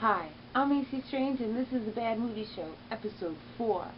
Hi, I'm A.C.Strange and this is the Bad Movie Show, episode 4.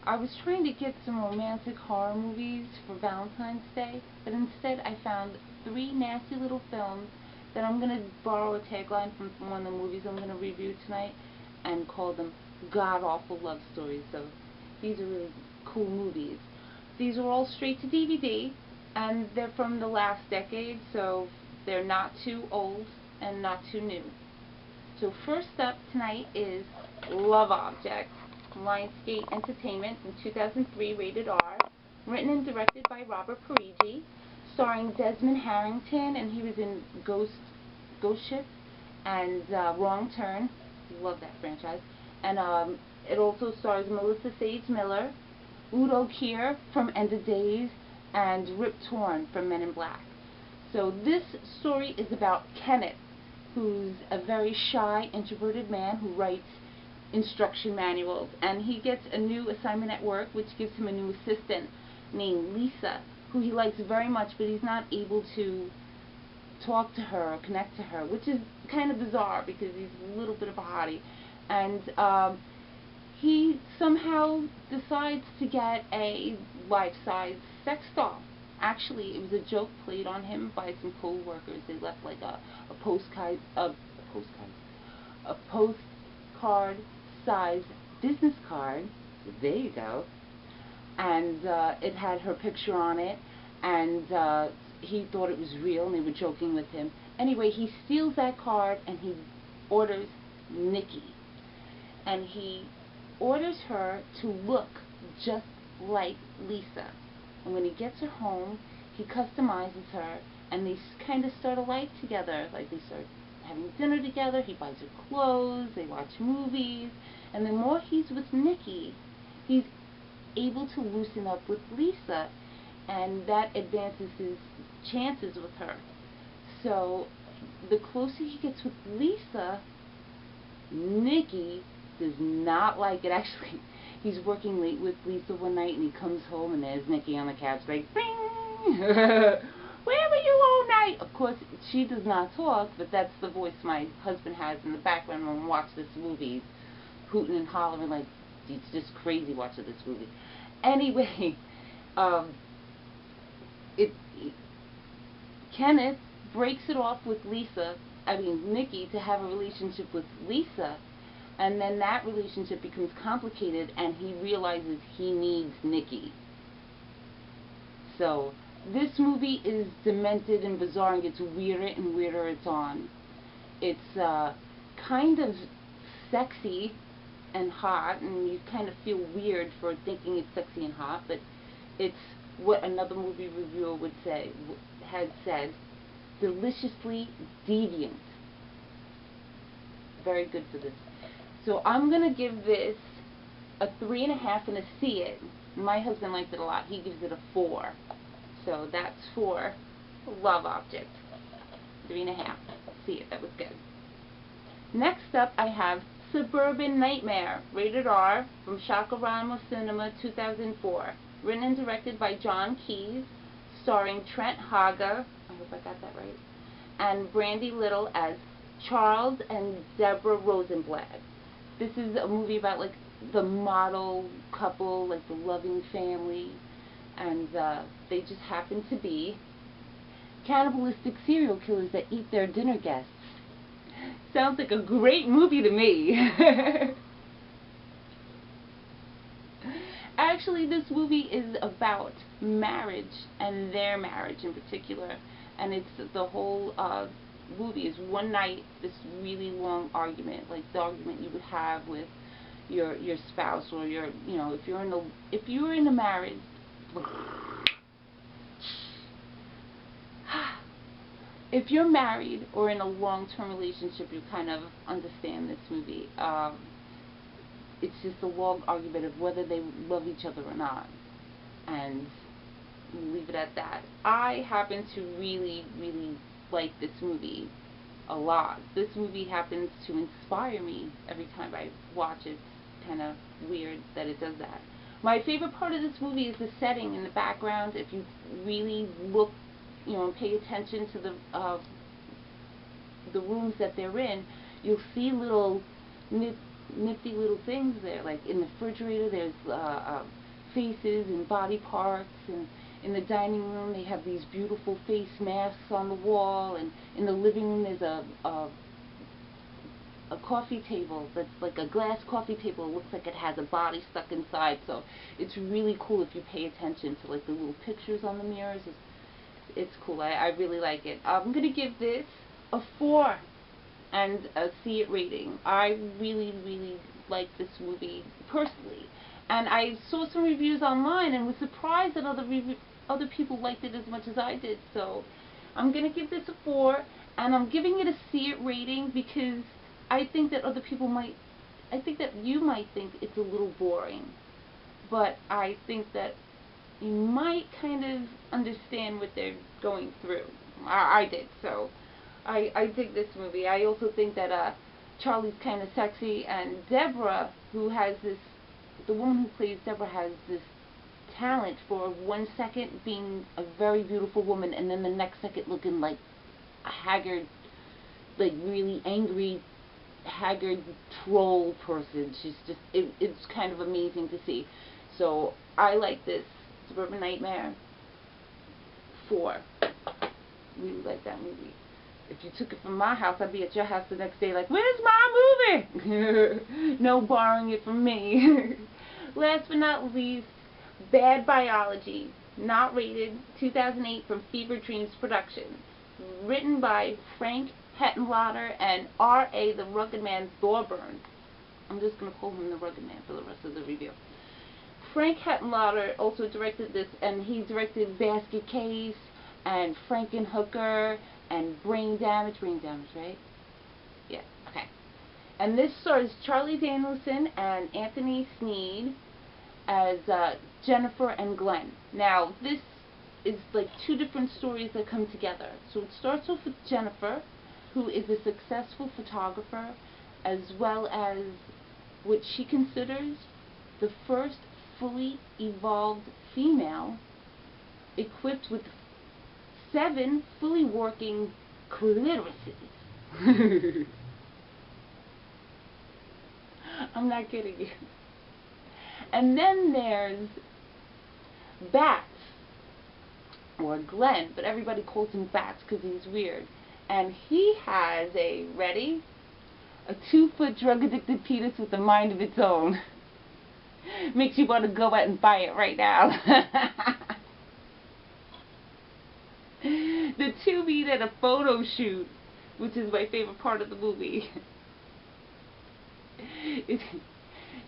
I was trying to get some romantic horror movies for Valentine's Day, but instead I found 3 nasty little films that I'm going to borrow a tagline from one of the movies I'm going to review tonight and call them god-awful love stories. So these are really cool movies. These are all straight to DVD and they're from the last decade, so they're not too old and not too new. So first up tonight is Love Object, Lionsgate Entertainment from 2003, rated R, written and directed by Robert Parigi, starring Desmond Harrington, and he was in Ghost Ship and Wrong Turn. Love that franchise. And it also stars Melissa Sage Miller, Udo Kier from End of Days, and Rip Torn from Men in Black. So this story is about Kenneth, who's a very shy, introverted man who writes instruction manuals, and he gets a new assignment at work which gives him a new assistant named Lisa, who he likes very much, but he's not able to talk to her or connect to her, which is kind of bizarre because he's a little bit of a hottie. And he somehow decides to get a life-size sex doll. Actually, it was a joke played on him by some co-workers. They left like a postcard-sized business card. There you go. And it had her picture on it, and he thought it was real, and they were joking with him. Anyway, he steals that card, and he orders Nikki. And he orders her to look just like Lisa. And when he gets her home, he customizes her, and they kind of start a life together. Like, they start having dinner together, he buys her clothes, they watch movies, and the more he's with Nikki, he's able to loosen up with Lisa, and that advances his chances with her. So, the closer he gets with Lisa, Nikki does not like it. Actually, he's working late with Lisa one night, and he comes home, and there's Nikki on the couch, like, bing! Where were you all night? Of course, she does not talk, but that's the voice my husband has in the background when we watch this movie. He's hooting and hollering like he's just crazy watching this movie. Anyway, Kenneth breaks it off with Nikki, to have a relationship with Lisa. And then that relationship becomes complicated, and he realizes he needs Nikki. So, this movie is demented and bizarre and gets weirder and weirder it's on. It's kind of sexy and hot, and you kind of feel weird for thinking it's sexy and hot, but it's what another movie reviewer had said, deliciously deviant. Very good for this. So I'm going to give this a 3.5 and a see it. My husband liked it a lot. He gives it a 4. So that's for Love Object. 3.5. See it. That was good. Next up, I have Suburban Nightmare, rated R, from Shakarama Cinema 2004. Written and directed by John Keyes, starring Trent Haga, I hope I got that right, and Brandy Little as Charles and Deborah Rosenblatt. This is a movie about, like, the model couple, like the loving family, and they just happen to be cannibalistic serial killers that eat their dinner guests. Sounds like a great movie to me. Actually, this movie is about marriage, and their marriage in particular, and it's the whole movie is one night, this really long argument, like the argument you would have with your spouse, or your, if you're in a marriage, if you're married or in a long-term relationship, you kind of understand this movie. It's just a long argument of whether they love each other or not, and leave it at that. I happen to really, really like this movie a lot. This movie happens to inspire me every time I watch it. It's kind of weird that it does that. My favorite part of this movie is the setting in the background. If you really look, and pay attention to the rooms that they're in, you'll see little nifty little things there. Like in the refrigerator, there's faces and body parts, and in the dining room they have these beautiful face masks on the wall, and in the living room there's a coffee table that's like a glass coffee table. It looks like it has a body stuck inside, so it's really cool if you pay attention to like the little pictures on the mirrors. It's cool. I really like it. I'm gonna give this a 4 and a see it rating. I really like this movie personally, and I saw some reviews online and was surprised that other people liked it as much as I did. So I'm gonna give this a 4, and I'm giving it a see it rating because I think that you might think it's a little boring, but I think that you might kind of understand what they're going through. I did, so I dig this movie. I also think that Charlie's kind of sexy, and Deborah, the woman who plays Deborah, has this talent for 1 second being a very beautiful woman, and then the next second looking like a haggard, like really angry, haggard troll person. She's just, it's kind of amazing to see. So I like this Suburban Nightmare 4. Really like that movie. If you took it from my house, I'd be at your house the next day like, where's my movie? No borrowing it from me. Last but not least, Bad Biology, not rated, 2008, from Fever Dreams Productions. Written by Frank Hettenlotter and R.A. the Rugged Man Thorburn. I'm just going to call him the Rugged Man for the rest of the review. Frank Hettenlotter also directed this, and he directed Basket Case and Frankenhooker and Brain Damage, right? Yeah, okay. And this stars Charlie Danielson and Anthony Sneed as Jennifer and Glenn. Now, this is like two different stories that come together. So it starts off with Jennifer, who is a successful photographer, as well as what she considers the first fully evolved female equipped with 7 fully working clitorises. I'm not kidding you. And then there's Bats, or Glenn, but everybody calls him Bats because he's weird. And he has a 2-foot drug-addicted penis with a mind of its own. Makes you want to go out and buy it right now. The two meet at a photo shoot, which is my favorite part of the movie.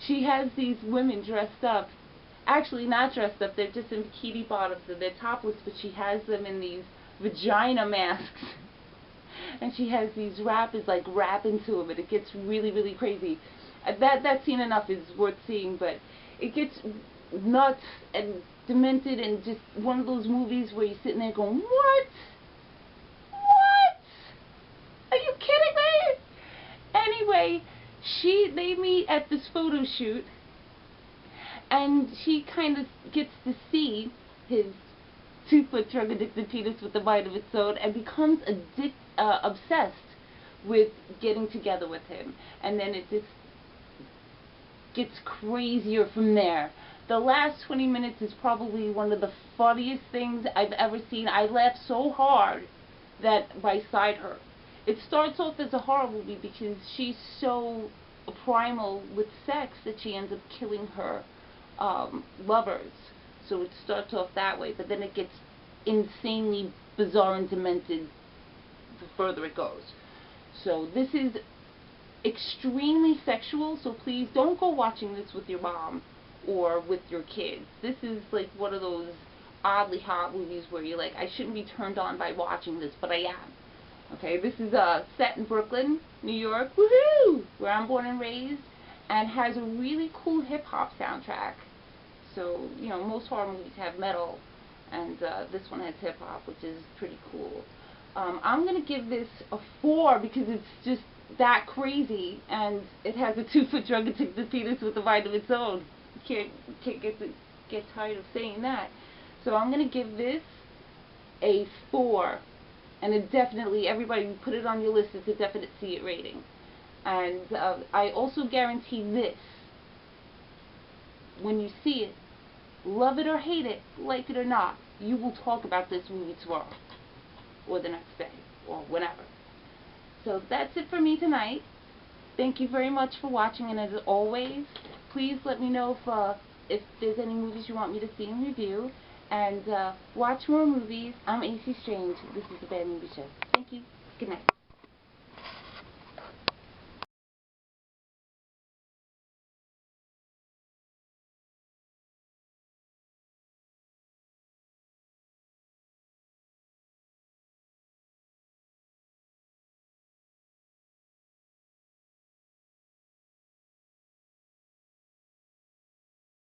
She has these women dressed up. Actually, not dressed up. They're just in bikini bottoms and they're topless, but she has them in these vagina masks. And she has these rappers like rap into them, and it gets really crazy. That scene enough is worth seeing, but it gets nuts and demented, and just one of those movies where you're sitting there going, what? What? Are you kidding me? Anyway, they meet at this photo shoot, and she kind of gets to see his 2-foot drug-addicted penis with the mind of its own, and becomes obsessed with getting together with him. And then it just gets crazier from there. The last 20 minutes is probably one of the funniest things I've ever seen. I laughed so hard that beside her. It starts off as a horror movie because she's so primal with sex that she ends up killing her lovers. So it starts off that way, but then it gets insanely bizarre and demented the further it goes. So this is extremely sexual, so please don't go watching this with your mom or with your kids. This is like one of those oddly hot movies where you're like, I shouldn't be turned on by watching this, but I am. Okay, this is set in Brooklyn, New York, woohoo, where I'm born and raised, and has a really cool hip-hop soundtrack. So, you know, most horror movies have metal, and this one has hip-hop, which is pretty cool. I'm going to give this a 4 because it's just that crazy, and it has a 2-foot drug-addicted penis with a mind of its own. You can't get tired of saying that. So I'm going to give this a 4, and it definitely, everybody put it on your list, it's a definite see it rating. And I also guarantee this: when you see it, love it or hate it, like it or not, you will talk about this movie tomorrow, or the next day, or whenever. So that's it for me tonight. Thank you very much for watching, and as always, please let me know if there's any movies you want me to see and review. And watch more movies. I'm A.C.Strange. This is the Bad Movie Show. Thank you. Good night.